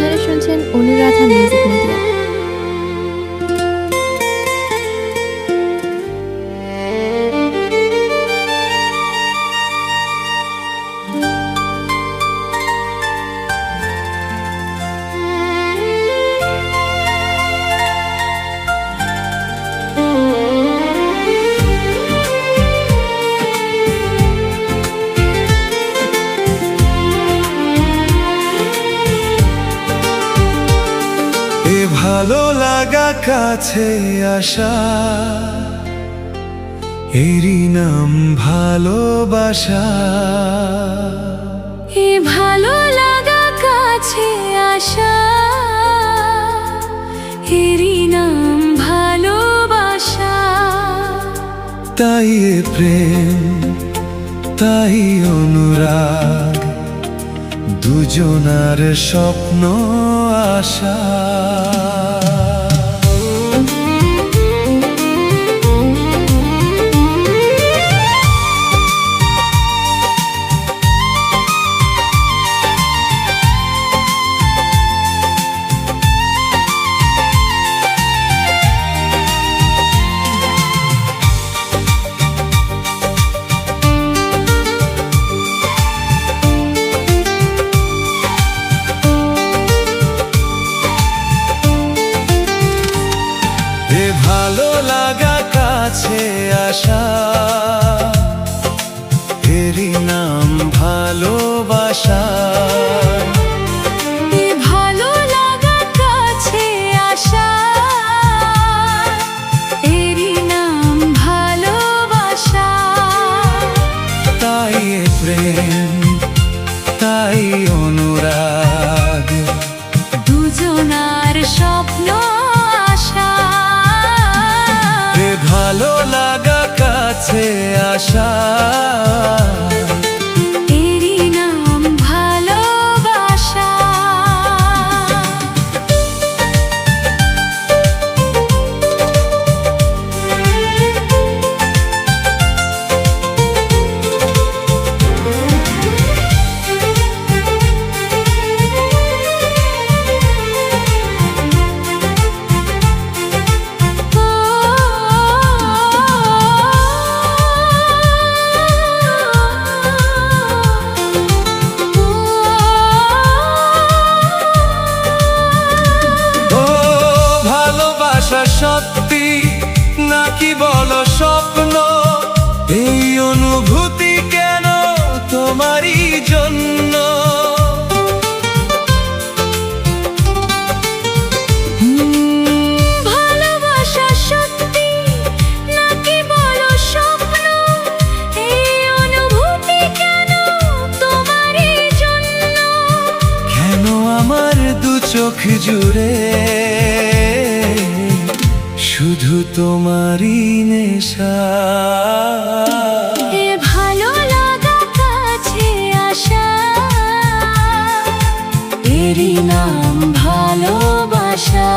আপনারা শুনছেন Anuradha music media. ভালো লাগা কাছে আসা, এরই নাম ভালোবাসা। এ ভালো লাগা কাছে আসা, এরই নাম ভালোবাসা। তাই এ প্রেম, তাই অনুরাগ, দুজনার স্বপ্ন আশা। ভালো লাগা কাছে আসা, এরই নাম ভালোবাসা। এ ভালো লাগা কাছে আসা, এরই নাম ভালোবাসা। তাই এ প্রেম, তাই অনুরাগ, দুজনার স্বপ্ন আশা। ভালো লাগা কাছে আসা, এরই নাম ভালোবাসা। সত্যি নাকি বলো স্বপ্ন, এই অনুভূতি কেন তোমারই জন্য? ভালোবাসা সত্যি নাকি বলো স্বপ্ন, এই অনুভূতি কেন তোমারই জন্য? কেন আমার দু চোখ জুড়ে শুধু তোমারই নেশা? এ ভালো লাগা কাছে আসা, এরই নাম ভালোবাসা।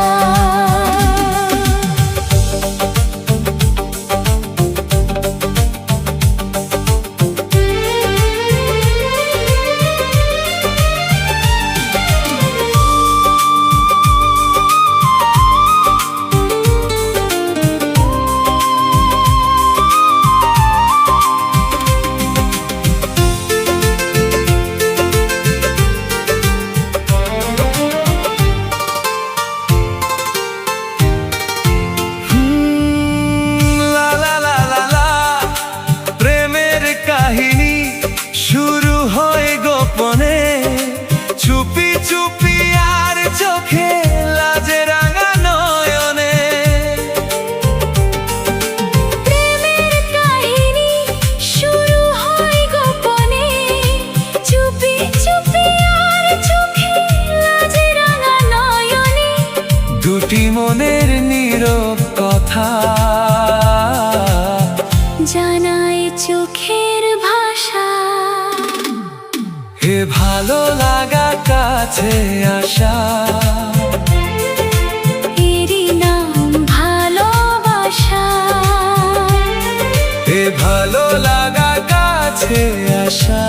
শুরু হয় গোপনে, চুপি চুপি আর চোখে লাজে রাঙা নয়নে। প্রেমের কাহিনী শুরু হয় গোপনে, চুপি চুপি আর চোখে লাজে রাঙা নয়নে। দুটি মনের নীরব কথা জানাই চোখের ভাষা। এ ভালো লাগা কাছে আসা, এরই নাম ভালোবাসা। এ ভালো লাগা কাছে আসা,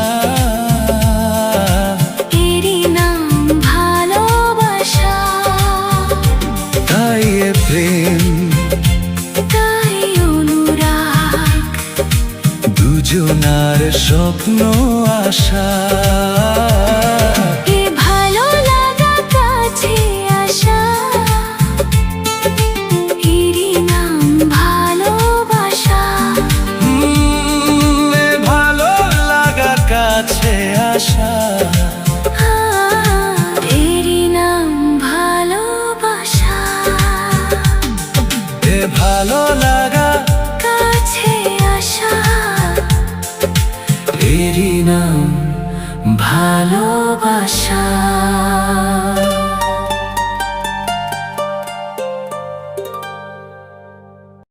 এরই নাম ভালোবাসা। স্বপ্ন আশা